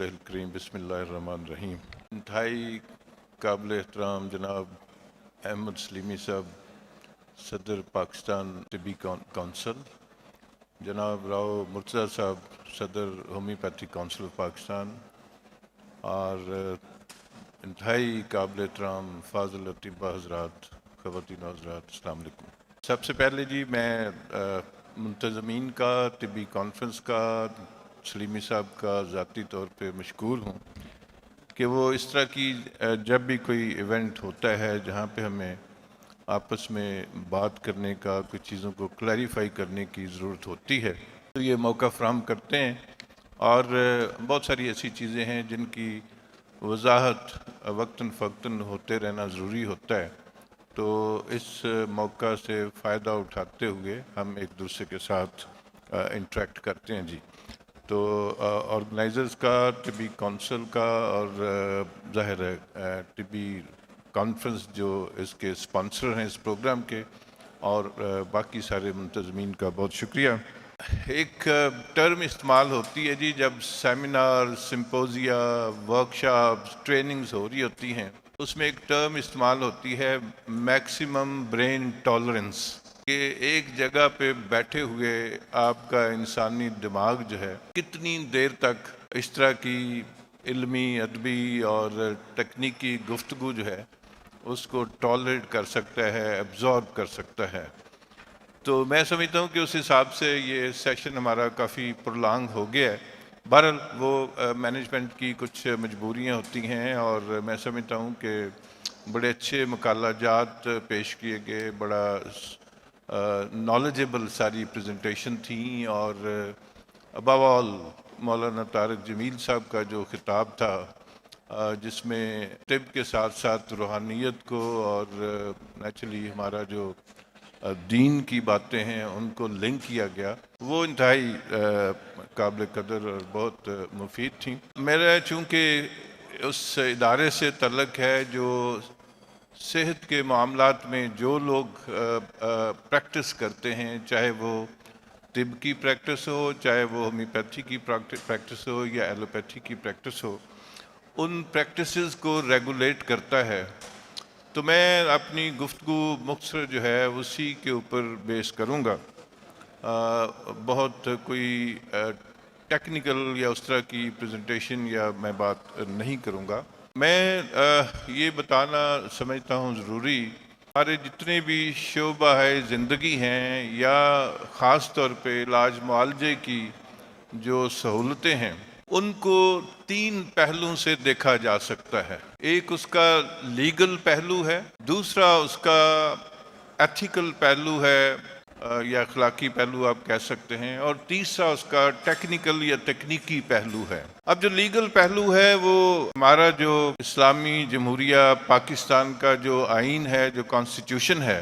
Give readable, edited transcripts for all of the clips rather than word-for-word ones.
الکریم بسم اللہ الرحمن الرحیم۔ انتہائی قابل احترام جناب احمد سلیمی صاحب صدر پاکستان طبی کونسل، جناب راؤ مرتضیٰ صاحب صدر ہومیوپیتھک کونسل آف پاکستان، اور انتہائی قابل احترام فاضل اطباء حضرات، خواتین و حضرات، السلام علیکم۔ سب سے پہلے جی میں منتظمین کا، طبی کانفرنس کا، سلیمی صاحب کا ذاتی طور پہ مشکور ہوں کہ وہ اس طرح کی جب بھی کوئی ایونٹ ہوتا ہے جہاں پہ ہمیں آپس میں بات کرنے کا، کچھ چیزوں کو کلیریفائی کرنے کی ضرورت ہوتی ہے تو یہ موقع فراہم کرتے ہیں، اور بہت ساری ایسی چیزیں ہیں جن کی وضاحت وقتاً فوقتاً ہوتے رہنا ضروری ہوتا ہے، تو اس موقع سے فائدہ اٹھاتے ہوئے ہم ایک دوسرے کے ساتھ انٹریکٹ کرتے ہیں جی۔ تو آرگنائزرز کا، طبی کونسل کا، اور ظاہر ہے طبی کانفرنس جو اس کے اسپانسر ہیں اس پروگرام کے، اور باقی سارے منتظمین کا بہت شکریہ۔ ایک ٹرم استعمال ہوتی ہے جی جب سیمینار، سمپوزیا، ورکشاپس، ٹریننگز ہو رہی ہوتی ہیں، اس میں ایک ٹرم استعمال ہوتی ہے میکسیمم برین ٹالرنس، کہ ایک جگہ پہ بیٹھے ہوئے آپ کا انسانی دماغ جو ہے کتنی دیر تک اس طرح کی علمی، ادبی اور تکنیکی گفتگو جو ہے اس کو ٹالریٹ کر سکتا ہے، ایبزارب کر سکتا ہے۔ تو میں سمجھتا ہوں کہ اس حساب سے یہ سیشن ہمارا کافی پرلانگ ہو گیا ہے۔ بہرحال وہ مینجمنٹ کی کچھ مجبوریاں ہوتی ہیں، اور میں سمجھتا ہوں کہ بڑے اچھے مقالہ جات پیش کیے گئے، بڑا نالجبل ساری پریزنٹیشن تھیں، اور ابو آل مولانا طارق جمیل صاحب کا جو خطاب تھا جس میں طب کے ساتھ ساتھ روحانیت کو اور نیچرلی ہمارا جو دین کی باتیں ہیں ان کو لنک کیا گیا، وہ انتہائی قابل قدر اور بہت مفید تھیں۔ میرا چونکہ اس ادارے سے تعلق ہے جو صحت کے معاملات میں جو لوگ پریکٹس کرتے ہیں، چاہے وہ طب کی پریکٹس ہو، چاہے وہ ہومیوپیتھی کی پریکٹس ہو یا ایلوپیتھی کی پریکٹس ہو، ان پریکٹسز کو ریگولیٹ کرتا ہے، تو میں اپنی گفتگو مختصر جو ہے اسی کے اوپر بیس کروں گا۔ بہت کوئی ٹیکنیکل یا اس طرح کی پریزنٹیشن یا میں بات نہیں کروں گا۔ میں یہ بتانا سمجھتا ہوں ضروری، ہمارے جتنے بھی شعبہ ہے زندگی ہیں، یا خاص طور پہ علاج معالجے کی جو سہولتیں ہیں، ان کو تین پہلوؤں سے دیکھا جا سکتا ہے۔ ایک اس کا لیگل پہلو ہے، دوسرا اس کا ایتھیکل پہلو ہے یا اخلاقی پہلو آپ کہہ سکتے ہیں، اور تیسرا اس کا ٹیکنیکل یا تکنیکی پہلو ہے۔ اب جو لیگل پہلو ہے وہ ہمارا جو اسلامی جمہوریہ پاکستان کا جو آئین ہے، جو کانسٹیٹیوشن ہے،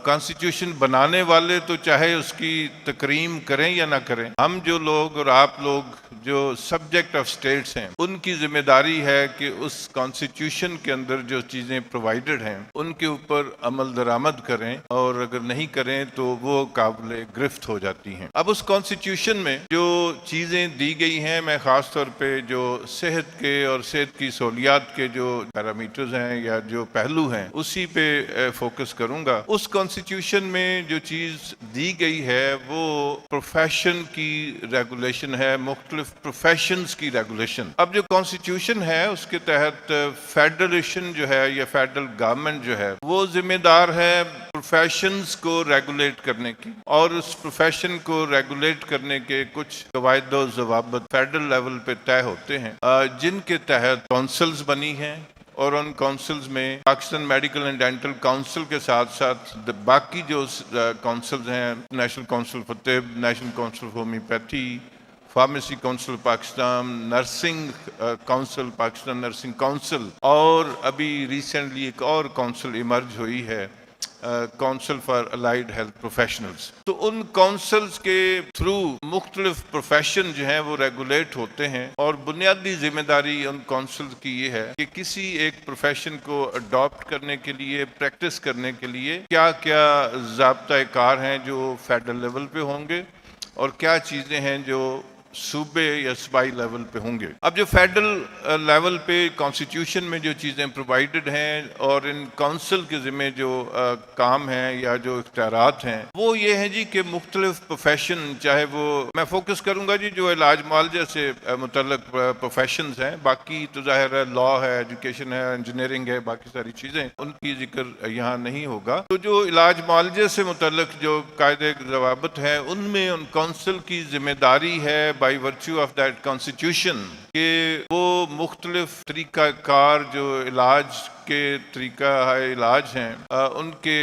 کانسٹیٹیوشن بنانے والے تو چاہے اس کی تکریم کریں یا نہ کریں، ہم جو لوگ اور آپ لوگ جو سبجیکٹ آف سٹیٹس ہیں، ان کی ذمہ داری ہے کہ اس کانسٹیٹیوشن کے اندر جو چیزیں پرووائڈڈ ہیں ان کے اوپر عمل درآمد کریں، اور اگر نہیں کریں تو وہ قابل گرفت ہو جاتی ہیں۔ اب اس کانسٹیٹیوشن میں جو چیزیں دی گئی ہیں، میں خاص طور پہ جو صحت کے اور صحت کی سہولیات کے جو پیرامیٹرز ہیں یا جو پہلو ہیں اسی پہ فوکس کروں گا۔ اس کانسٹیٹیوشن میں جو چیز دی گئی ہے وہ پروفیشن کی ریگولیشن ہے، مختلف پروفیشنز کی ریگولیشن۔ اب جو کانسٹیٹیوشن ہے اس کے تحت فیڈریشن جو ہے یا فیڈرل گورنمنٹ جو ہے وہ ذمہ دار ہے پروفیشنز کو ریگولیٹ کرنے کی، اور اس پروفیشن کو ریگولیٹ کرنے کے کچھ قواعد و ضوابط فیڈرل لیول پہ طے ہوتے ہیں، جن کے تحت کونسلز بنی ہیں، اور ان کونسلز میں Pakistan medical and dental council کے ساتھ ساتھ باقی جو کونسلز ہیں، نیشنل کونسل فار طب، national council for homeopathy, pharmacy council Pakistan, nursing council Pakistan, nursing council, اور ابھی ریسنٹلی ایک اور کونسل ایمرج ہوئی ہے، council for allied health professionals. تو ان کونسلز کے تھرو مختلف پروفیشن جو ہیں وہ ریگولیٹ ہوتے ہیں، اور بنیادی ذمہ داری ان کونسلز کی یہ ہے کہ کسی ایک پروفیشن کو اڈاپٹ کرنے کے لیے، پریکٹس کرنے کے لیے کیا کیا ضابطۂ کار ہیں جو فیڈرل لیول پہ ہوں گے، اور کیا چیزیں ہیں جو صوبے یا صوبائی لیول پہ ہوں گے. اب جو فیڈرل لیول پہ کانسٹیٹیوشن میں جو چیزیں پرووائڈڈ ہیں اور ان کونسل کے ذمہ جو کام ہیں یا جو اختیارات ہیں وہ یہ ہیں جی کہ مختلف پروفیشن، چاہے وہ میں فوکس کروں گا جی جو علاج معالجہ سے متعلق پروفیشنز ہیں، باقی تو ظاہر ہے لا ہے، ایجوکیشن ہے، انجینئرنگ ہے، باقی ساری چیزیں ان کی ذکر یہاں نہیں ہوگا. تو جو علاج معالجے سے متعلق جو قاعدے ضوابط ہیں ان میں ان کونسل کی ذمہ داری ہے by virtue of that constitution کہ وہ مختلف طریقہ کار جو علاج کے طریقہ علاج ہیں ان کے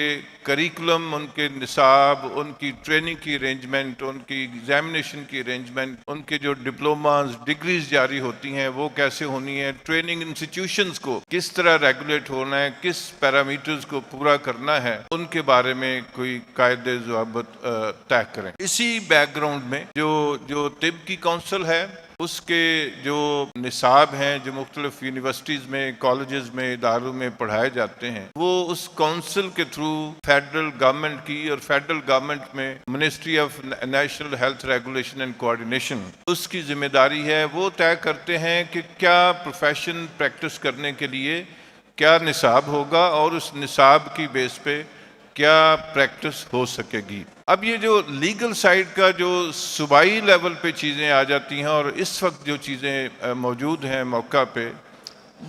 کریکولم، ان کے نصاب، ان کی ٹریننگ کی ارینجمنٹ، ان کی ایگزامینیشن کی ارینجمنٹ، ان کے جو ڈپلوماز ڈگریز جاری ہوتی ہیں وہ کیسے ہونی ہے، ٹریننگ انسٹیٹیوشنز کو کس طرح ریگولیٹ ہونا ہے، کس پیرامیٹرز کو پورا کرنا ہے، ان کے بارے میں کوئی قاعدے ضوابط طے کریں. اسی بیک گراؤنڈ میں جو طب کی کونسل ہے اس کے جو نصاب ہیں جو مختلف یونیورسٹیز میں، کالجز میں، اداروں میں پڑھائے جاتے ہیں وہ اس کونسل کے تھرو فیڈرل گورنمنٹ کی، اور فیڈرل گورنمنٹ میں ministry of national health regulation and coordination اس کی ذمہ داری ہے. وہ طے کرتے ہیں کہ کیا پروفیشن پریکٹس کرنے کے لیے کیا نصاب ہوگا اور اس نصاب کی بیس پہ کیا پریکٹس ہو سکے گی. اب یہ جو لیگل سائیڈ کا جو صوبائی لیول پہ چیزیں آ جاتی ہیں اور اس وقت جو چیزیں موجود ہیں موقع پہ،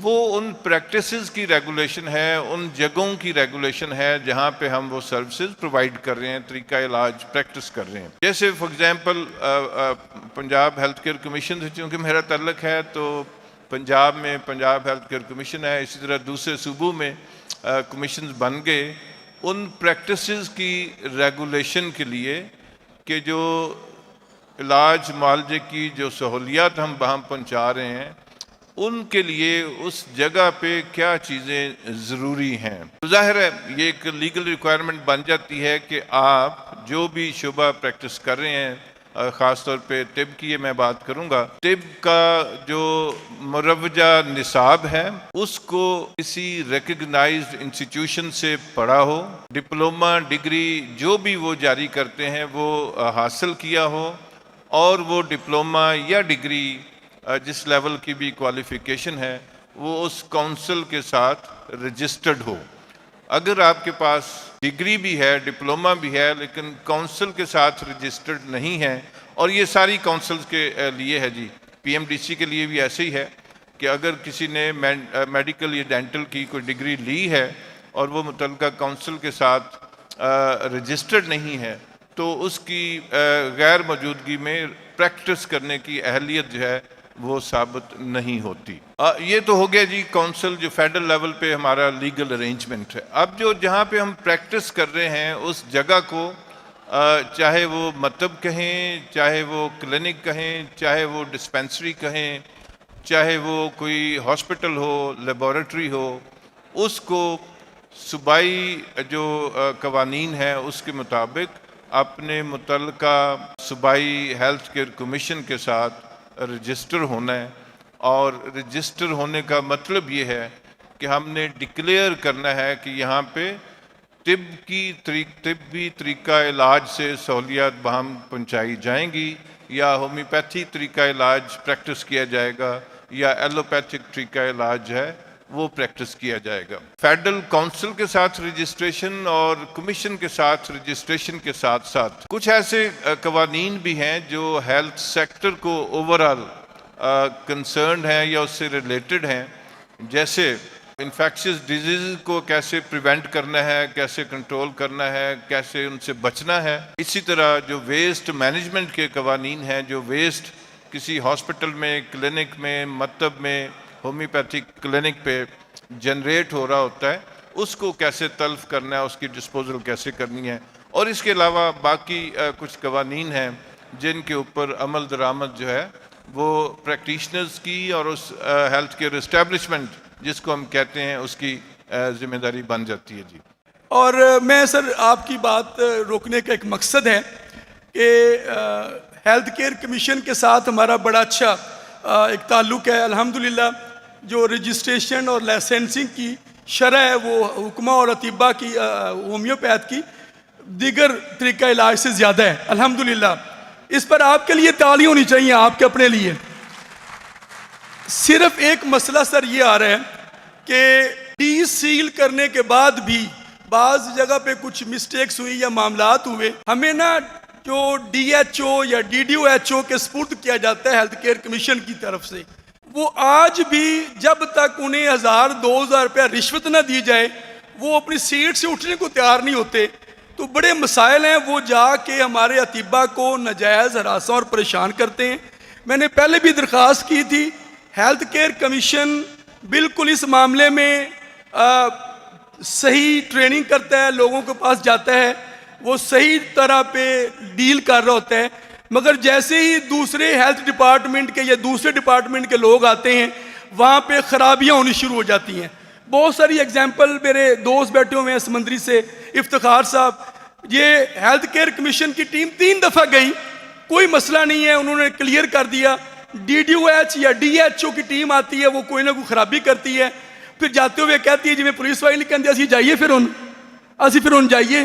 وہ ان پریکٹسز کی ریگولیشن ہے، ان جگہوں کی ریگولیشن ہے جہاں پہ ہم وہ سروسز پرووائڈ کر رہے ہیں، طریقہ علاج پریکٹس کر رہے ہیں. جیسے for example Punjab health care commission سے چونکہ میرا تعلق ہے تو پنجاب میں پنجاب ہیلتھ کیئر کمیشن ہے، اسی طرح دوسرے صوبوں میں کمیشنز بن گئے. ان پریکٹسز کی ریگولیشن کے لیے کہ جو علاج معالجے کی جو سہولیات ہم وہاں پہنچا رہے ہیں ان کے لیے اس جگہ پہ کیا چیزیں ضروری ہیں. ظاہر ہے یہ ایک لیگل ریکوائرمنٹ بن جاتی ہے کہ آپ جو بھی شعبہ پریکٹس کر رہے ہیں، خاص طور پہ طب کی میں بات کروں گا، طب کا جو مروجہ نصاب ہے اس کو کسی ریکگنائزڈ انسٹیٹیوشن سے پڑھا ہو، ڈپلومہ ڈگری جو بھی وہ جاری کرتے ہیں وہ حاصل کیا ہو، اور وہ ڈپلومہ یا ڈگری جس لیول کی بھی کوالیفیکیشن ہے وہ اس کونسل کے ساتھ رجسٹرڈ ہو. اگر آپ کے پاس ڈگری بھی ہے، ڈپلومہ بھی ہے، لیکن کونسل کے ساتھ رجسٹرڈ نہیں ہے، اور یہ ساری کونسلز کے لیے ہے جی، پی ایم ڈی سی کے لیے بھی ایسے ہی ہے کہ اگر کسی نے میڈیکل یا ڈینٹل کی کوئی ڈگری لی ہے اور وہ متعلقہ کونسل کے ساتھ رجسٹرڈ نہیں ہے تو اس کی غیر موجودگی میں پریکٹس کرنے کی اہلیت جو ہے وہ ثابت نہیں ہوتی. یہ تو ہو گیا جی کونسل جو فیڈرل لیول پہ ہمارا لیگل ارینجمنٹ ہے. اب جو جہاں پہ ہم پریکٹس کر رہے ہیں اس جگہ کو چاہے وہ مکتب کہیں، چاہے وہ کلینک کہیں، چاہے وہ ڈسپینسری کہیں، چاہے وہ کوئی ہاسپٹل ہو، لیبارٹری ہو، اس کو صوبائی جو قوانین ہیں اس کے مطابق اپنے متعلقہ صوبائی ہیلتھ کیئر کمیشن کے ساتھ رجسٹر ہونا ہے. اور رجسٹر ہونے کا مطلب یہ ہے کہ ہم نے ڈکلیئر کرنا ہے کہ یہاں پہ طبی طریقہ علاج سے سہولیات بہم پہنچائی جائیں گی، یا ہومیوپیتھی طریقہ علاج پریکٹس کیا جائے گا، یا ایلوپیتھک طریقہ علاج ہے وہ پریکٹس کیا جائے گا. فیڈرل کونسل کے ساتھ رجسٹریشن اور کمیشن کے ساتھ رجسٹریشن کے ساتھ ساتھ کچھ ایسے قوانین بھی ہیں جو ہیلتھ سیکٹر کو اوورآل کنسرنڈ ہیں یا اس سے ریلیٹڈ ہیں، جیسے انفیکشس ڈیزیز کو کیسے پریونٹ کرنا ہے، کیسے کنٹرول کرنا ہے، کیسے ان سے بچنا ہے. اسی طرح جو ویسٹ مینجمنٹ کے قوانین ہیں، جو ویسٹ کسی ہاسپٹل میں، کلینک میں، مکتب میں، ہومیوپیتھک کلینک پہ جنریٹ ہو رہا ہوتا ہے اس کو کیسے تلف کرنا ہے، اس کی ڈسپوزل کیسے کرنی ہے. اور اس کے علاوہ باقی کچھ قوانین ہیں جن کے اوپر عمل درآمد جو ہے وہ پریکٹیشنرز کی اور اس ہیلتھ کیئر اسٹیبلشمنٹ جس کو ہم کہتے ہیں اس کی ذمہ داری بن جاتی ہے جی. اور میں سر آپ کی بات روکنے کا ایک مقصد ہے کہ ہیلتھ کیئر کمیشن کے ساتھ ہمارا بڑا اچھا ایک تعلق ہے الحمدللہ. جو رجسٹریشن اور لائسنسنگ کی شرح ہے وہ حکمہ اور اطباء کی ہومیوپیتھ کی دیگر طریقہ علاج سے زیادہ ہے الحمدللہ. اس پر آپ کے لیے تالی ہونی چاہیے، آپ کے اپنے لیے۔ صرف ایک مسئلہ سر یہ آ رہا ہے کہ ڈی سیل کرنے کے بعد بھی بعض جگہ پہ کچھ مسٹیکس ہوئی یا معاملات ہوئے، ہمیں نا جو ڈی ایچ او یا D D O H O کے سپرد کیا جاتا ہے ہیلتھ کیئر کمیشن کی طرف سے، وہ آج بھی جب تک انہیں 1000-2000 روپیہ رشوت نہ دی جائے وہ اپنی سیٹ سے اٹھنے کو تیار نہیں ہوتے۔ تو بڑے مسائل ہیں، وہ جا کے ہمارے اطباء کو ناجائز ہراساں اور پریشان کرتے ہیں۔ میں نے پہلے بھی درخواست کی تھی، ہیلتھ کیئر کمیشن بالکل اس معاملے میں صحیح ٹریننگ کرتا ہے، لوگوں کے پاس جاتا ہے، وہ صحیح طرح پہ ڈیل کر رہا ہوتا ہے، مگر جیسے ہی دوسرے ہیلتھ ڈپارٹمنٹ کے یا دوسرے ڈپارٹمنٹ کے لوگ آتے ہیں وہاں پہ خرابیاں ہونی شروع ہو جاتی ہیں۔ بہت ساری ایگزامپل میرے دوست بیٹھے ہوئے ہیں سمندری سے، افتخار صاحب، یہ ہیلتھ کیئر کمیشن کی ٹیم 3 دفعہ گئی، کوئی مسئلہ نہیں ہے، انہوں نے کلیئر کر دیا۔ ڈی ڈی او ایچ یا ڈی ایچ او کی ٹیم آتی ہے، وہ کوئی نہ کوئی خرابی کرتی ہے، پھر جاتے ہوئے کہتی ہے جی میں پولیس والی نہیں کہتے اسی جائیے پھر ان جائیے،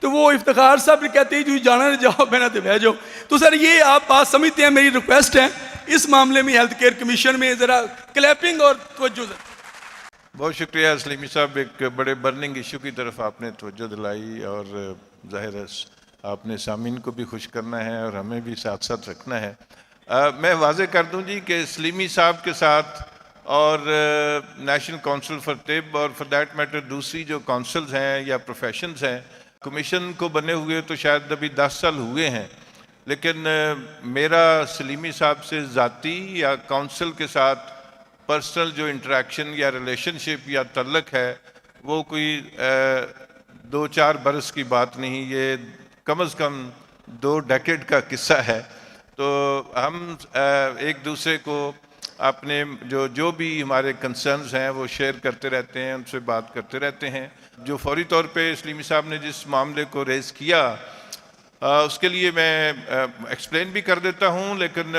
تو وہ افتخار صاحب بھی کہتے ہیں جی جانا نہ جاؤ بہنا تو بہ جاؤ۔ تو سر یہ آپ بات سمجھتے ہیں، میری ریکویسٹ ہے اس معاملے میں ہیلتھ کیئر کمیشن میں ذرا کلیپنگ اور توجہ سر۔ بہت شکریہ سلیمی صاحب، ایک بڑے برننگ ایشو کی طرف آپ نے توجہ دلائی، اور ظاہر ہے آپ نے سامعین کو بھی خوش کرنا ہے اور ہمیں بھی ساتھ ساتھ رکھنا ہے۔ میں واضح کر دوں جی کہ سلیمی صاحب کے ساتھ اور نیشنل کونسل فار طب اور فار دیٹ میٹر دوسری جو کونسلز ہیں یا پروفیشنز ہیں، کمیشن کو بنے ہوئے تو شاید ابھی 10 سال ہوئے ہیں، لیکن میرا سلیمی صاحب سے ذاتی یا کونسل کے ساتھ پرسنل جو انٹریکشن یا ریلیشن شپ یا تعلق ہے وہ کوئی 2-4 برس کی بات نہیں، یہ کم از کم 2 ڈیکیڈ کا قصہ ہے۔ تو ہم ایک دوسرے کو اپنے جو بھی ہمارے کنسرنز ہیں وہ شیئر کرتے رہتے ہیں، ان سے بات کرتے رہتے ہیں۔ جو فوری طور پہ سلیمی صاحب نے جس معاملے کو ریز کیا اس کے لیے میں ایکسپلین بھی کر دیتا ہوں، لیکن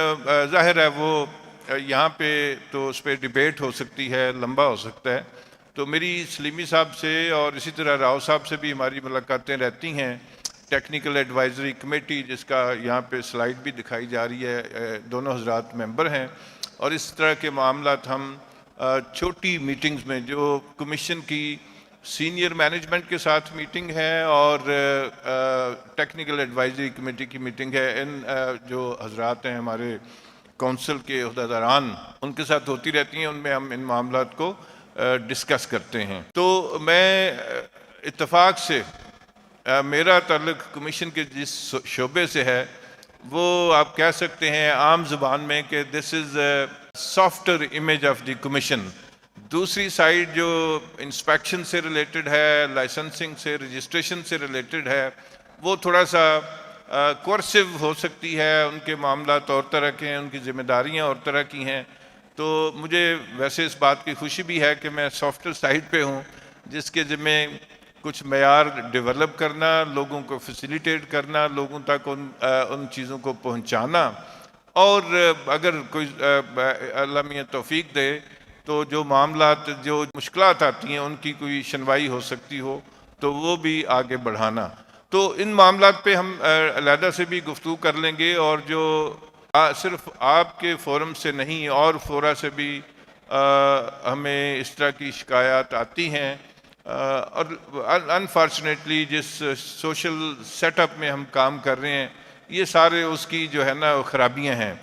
ظاہر ہے وہ یہاں پہ تو اس پہ ڈیبیٹ ہو سکتی ہے، لمبا ہو سکتا ہے۔ تو میری سلیمی صاحب سے اور اسی طرح راؤ صاحب سے بھی ہماری ملاقاتیں رہتی ہیں، ٹیکنیکل ایڈوائزری کمیٹی جس کا یہاں پہ سلائیڈ بھی دکھائی جا رہی ہے، دونوں حضرات ممبر ہیں، اور اس طرح کے معاملات ہم چھوٹی میٹنگز میں جو کمیشن کی سینئر مینجمنٹ کے ساتھ میٹنگ ہے اور ٹیکنیکل ایڈوائزری کمیٹی کی میٹنگ ہے، ان جو حضرات ہیں ہمارے کونسل کے عہدیداران، ان کے ساتھ ہوتی رہتی ہیں، ان میں ہم ان معاملات کو ڈسکس کرتے ہیں۔ تو میں اتفاق سے میرا تعلق کمیشن کے جس شعبے سے ہے وہ آپ کہہ سکتے ہیں عام زبان میں کہ this is softer image of the commission. دوسری سائیڈ جو انسپیکشن سے ریلیٹڈ ہے، لائسنسنگ سے، رجسٹریشن سے ریلیٹڈ ہے، وہ تھوڑا سا کورسیو ہو سکتی ہے، ان کے معاملات اور طرح کے ہیں، ان کی ذمہ داریاں اور طرح کی ہیں۔ تو مجھے ویسے اس بات کی خوشی بھی ہے کہ میں سافٹر سائیڈ پہ ہوں، جس کے ذمہ کچھ معیار ڈیولپ کرنا، لوگوں کو فیسیلیٹیٹ کرنا، لوگوں تک ان چیزوں کو پہنچانا، اور اگر کوئی اللہ میاں توفیق دے تو جو معاملات جو مشکلات آتی ہیں ان کی کوئی شنوائی ہو سکتی ہو تو وہ بھی آگے بڑھانا۔ تو ان معاملات پہ ہم علیحدہ سے بھی گفتگو کر لیں گے، اور جو صرف آپ کے فورم سے نہیں اور فورا سے بھی ہمیں اس طرح کی شکایات آتی ہیں، اور انفارچونیٹلی جس سوشل سیٹ اپ میں ہم کام کر رہے ہیں یہ سارے اس کی جو ہے نا خرابیاں ہیں۔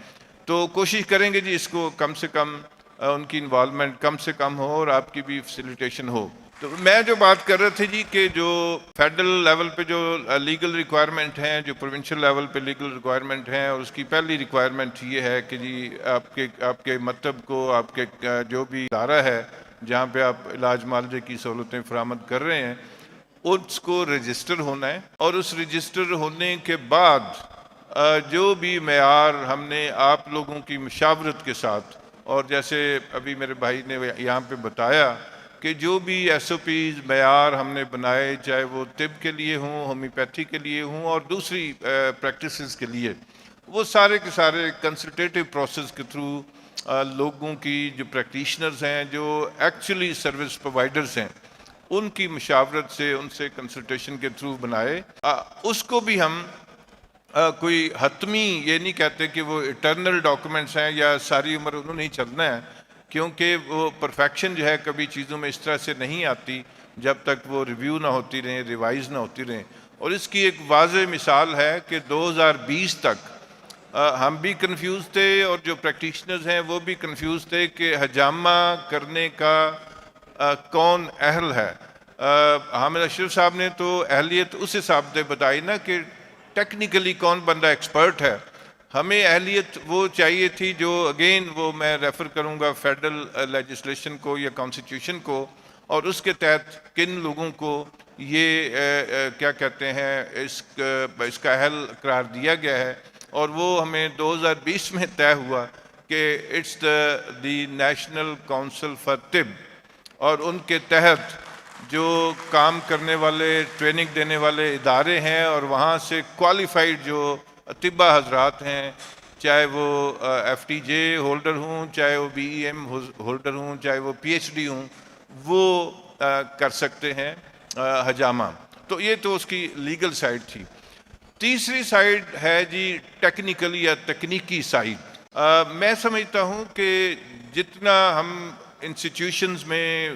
تو کوشش کریں گے جی اس کو کم سے کم ان کی انوالومنٹ کم سے کم ہو اور آپ کی بھی فیسیلیٹیشن ہو۔ تو میں جو بات کر رہا تھا جی کہ جو فیڈرل لیول پہ جو لیگل ریکوائرمنٹ ہیں، جو پروونشل لیول پہ لیگل ریکوائرمنٹ ہیں، اور اس کی پہلی ریکوائرمنٹ یہ ہے کہ جی آپ کے مکتب کو، آپ کے جو بھی ادارہ ہے جہاں پہ آپ علاج معالجے کی سہولتیں فراہم کر رہے ہیں اس کو رجسٹر ہونا ہے، اور اس رجسٹر ہونے کے بعد جو بھی معیار ہم نے آپ لوگوں کی مشاورت کے ساتھ، اور جیسے ابھی میرے بھائی نے یہاں پہ بتایا کہ جو بھی ایس او پیز معیار ہم نے بنائے، چاہے وہ طب کے لیے ہوں، ہومیوپیتھی کے لیے ہوں، اور دوسری پریکٹسز کے لیے، وہ سارے کے سارے کنسلٹیٹیو پروسیس کے تھرو لوگوں کی جو پریکٹیشنرز ہیں، جو ایکچولی سروس پرووائڈرز ہیں، ان کی مشاورت سے، ان سے کنسلٹیشن کے تھرو بنائے۔ اس کو بھی ہم کوئی حتمی یہ نہیں کہتے کہ وہ اٹرنل ڈاکومنٹس ہیں یا ساری عمر انہوں نے ہی چلنا ہے، کیونکہ وہ پرفیکشن جو ہے کبھی چیزوں میں اس طرح سے نہیں آتی جب تک وہ ریویو نہ ہوتی رہیں، ریوائز نہ ہوتی رہیں. اور اس کی ایک واضح مثال ہے کہ 2020 تک ہم بھی کنفیوز تھے اور جو پریکٹیشنرز ہیں وہ بھی کنفیوز تھے کہ حجامہ کرنے کا کون اہل ہے. حامد اشرف صاحب نے تو اہلیت اس حساب سے بتائی نا کہ ٹیکنیکلی کون بندہ ایکسپرٹ ہے. ہمیں اہلیت وہ چاہیے تھی جو اگین وہ میں ریفر کروں گا فیڈرل لیجسلیشن کو یا کانسٹیٹیوشن کو، اور اس کے تحت کن لوگوں کو یہ کیا کہتے ہیں اس کا اہل قرار دیا گیا ہے. اور وہ ہمیں 2020 میں طے ہوا کہ it's the national council for طب، اور ان کے تحت جو کام کرنے والے ٹریننگ دینے والے ادارے ہیں اور وہاں سے کوالیفائڈ جو اطباء حضرات ہیں، چاہے وہ ایف ٹی جے ہولڈر ہوں، چاہے وہ بی ای ایم ہولڈر ہوں، چاہے وہ پی ایچ ڈی ہوں، وہ کر سکتے ہیں حجامہ. تو یہ تو اس کی لیگل سائڈ تھی. تیسری سائڈ ہے جی ٹیکنیکل یا تکنیکی سائڈ. میں سمجھتا ہوں کہ جتنا ہم انسٹیٹیوشنز میں،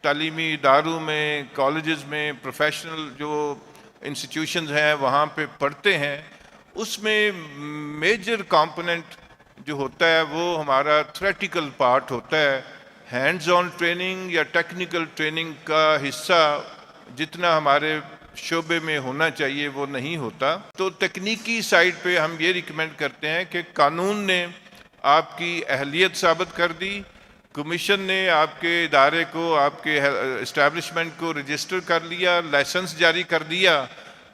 تعلیمی اداروں میں، کالجز میں، پروفیشنل جو انسٹیٹیوشنز ہیں وہاں پہ پڑھتے ہیں، اس میں میجر کمپوننٹ جو ہوتا ہے وہ ہمارا تھیوریٹیکل پارٹ ہوتا ہے. ہینڈز آن ٹریننگ یا ٹیکنیکل ٹریننگ کا حصہ جتنا ہمارے شعبے میں ہونا چاہیے وہ نہیں ہوتا. تو تکنیکی سائڈ پہ ہم یہ ریکمینڈ کرتے ہیں کہ قانون نے آپ کی اہلیت ثابت کر دی، کمیشن نے آپ کے ادارے کو، آپ کے اسٹیبلشمنٹ کو رجسٹر کر لیا، لائسنس جاری کر دیا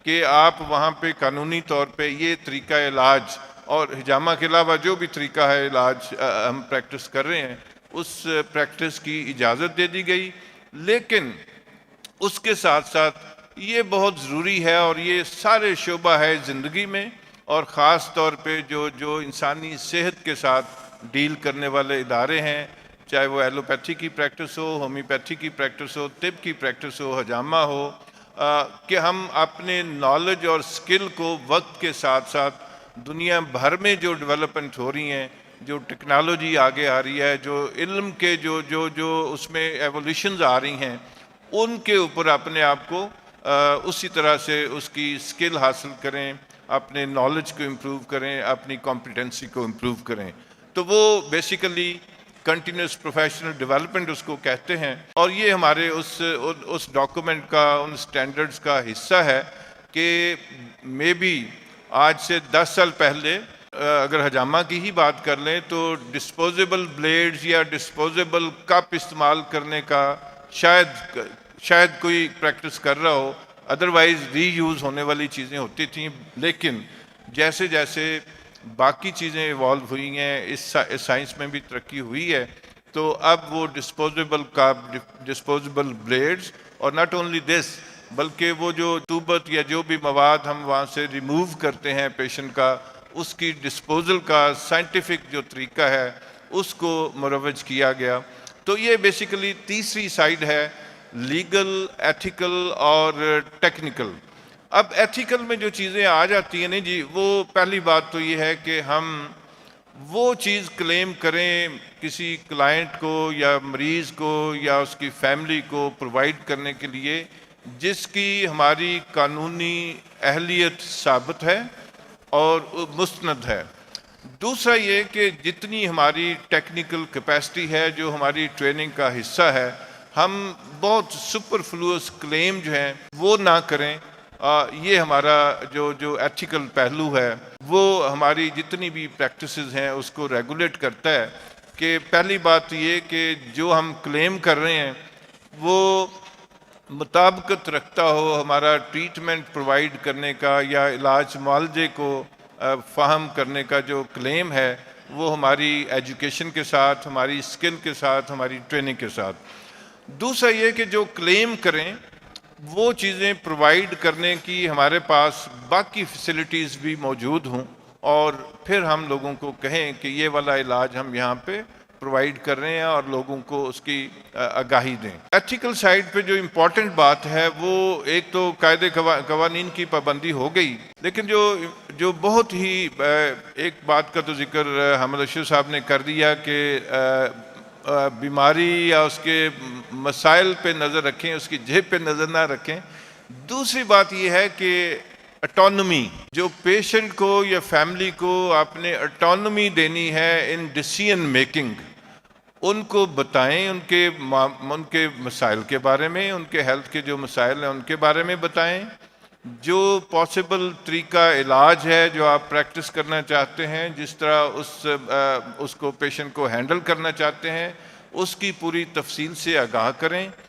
کہ آپ وہاں پہ قانونی طور پہ یہ طریقہ علاج اور حجامہ کے علاوہ جو بھی طریقہ ہے علاج ہم پریکٹس کر رہے ہیں اس پریکٹس کی اجازت دے دی گئی. لیکن اس کے ساتھ ساتھ یہ بہت ضروری ہے، اور یہ سارے شعبہ ہے زندگی میں، اور خاص طور پہ جو انسانی صحت کے ساتھ ڈیل کرنے والے ادارے ہیں، چاہے وہ ایلوپیتھی کی پریکٹس ہو، ہومیوپیتھی کی پریکٹس ہو، طب کی پریکٹس ہو، حجامہ ہو، کہ ہم اپنے نالج اور سکل کو وقت کے ساتھ ساتھ دنیا بھر میں جو ڈیولپمنٹ ہو رہی ہیں، جو ٹیکنالوجی آگے آ رہی ہے، جو علم کے جو اس میں ایولیوشنز آ رہی ہیں، ان کے اوپر اپنے آپ کو اسی طرح سے اس کی سکل حاصل کریں، اپنے نالج کو امپروو کریں، اپنی کمپیٹنسی کو امپروو کریں. تو وہ بیسیکلی کنٹینیوس پروفیشنل ڈیولپمنٹ اس کو کہتے ہیں. اور یہ ہمارے اس ڈاکومنٹ کا، ان سٹینڈرڈز کا حصہ ہے کہ مے بی آج سے 10 سال پہلے اگر حجامہ کی ہی بات کر لیں تو ڈسپوزیبل بلیڈز یا ڈسپوزیبل کپ استعمال کرنے کا شاید کوئی پریکٹس کر رہا ہو، ادروائز ری یوز ہونے والی چیزیں ہوتی تھیں. لیکن جیسے جیسے باقی چیزیں ایوالو ہوئی ہیں، اس سائنس میں بھی ترقی ہوئی ہے، تو اب وہ ڈسپوزیبل کپ، ڈسپوزیبل بلیڈز، اور ناٹ اونلی دس بلکہ وہ جو تبت یا جو بھی مواد ہم وہاں سے ریموو کرتے ہیں پیشنٹ کا، اس کی ڈسپوزل کا سائنٹیفک جو طریقہ ہے اس کو مروج کیا گیا. تو یہ بیسیکلی تیسری سائیڈ ہے، لیگل، ایتھیکل اور ٹیکنیکل. اب ایتھیکل میں جو چیزیں آ جاتی ہیں نا جی، وہ پہلی بات تو یہ ہے کہ ہم وہ چیز کلیم کریں کسی کلائنٹ کو یا مریض کو یا اس کی فیملی کو پرووائڈ کرنے کے لیے جس کی ہماری قانونی اہلیت ثابت ہے اور مستند ہے. دوسرا یہ کہ جتنی ہماری ٹیکنیکل کیپیسٹی ہے، جو ہماری ٹریننگ کا حصہ ہے، ہم بہت سپرفلوس کلیم جو ہیں وہ نہ کریں. یہ ہمارا جو ایتھیکل پہلو ہے وہ ہماری جتنی بھی پریکٹسز ہیں اس کو ریگولیٹ کرتا ہے. کہ پہلی بات یہ کہ جو ہم کلیم کر رہے ہیں وہ مطابقت رکھتا ہو ہمارا ٹریٹمنٹ پرووائڈ کرنے کا یا علاج معالجے کو فہم کرنے کا جو کلیم ہے وہ ہماری ایجوکیشن کے ساتھ، ہماری سکل کے ساتھ، ہماری ٹریننگ کے ساتھ. دوسرا یہ کہ جو کلیم کریں وہ چیزیں پرووائڈ کرنے کی ہمارے پاس باقی فیسلٹیز بھی موجود ہوں، اور پھر ہم لوگوں کو کہیں کہ یہ والا علاج ہم یہاں پہ پرووائڈ کر رہے ہیں اور لوگوں کو اس کی آگاہی دیں۔ ایتھیکل سائڈ پہ جو امپورٹنٹ بات ہے وہ ایک تو قاعدے قوانین کی پابندی ہو گئی، لیکن جو بہت ہی ایک بات کا تو ذکر حامد اشرف صاحب نے کر دیا کہ بیماری یا اس کے مسائل پہ نظر رکھیں، اس کی جیب پہ نظر نہ رکھیں۔ دوسری بات یہ ہے کہ اٹانومی، جو پیشنٹ کو یا فیملی کو آپ نے اٹانومی دینی ہے ان ڈیسیژن میکنگ، ان کو بتائیں ان کے مسائل کے بارے میں، ان کے ہیلتھ کے جو مسائل ہیں ان کے بارے میں بتائیں، جو پاسبل طریقہ علاج ہے جو آپ پریکٹس کرنا چاہتے ہیں، جس طرح اس کو پیشنٹ کو ہینڈل کرنا چاہتے ہیں، اس کی پوری تفصیل سے آگاہ کریں۔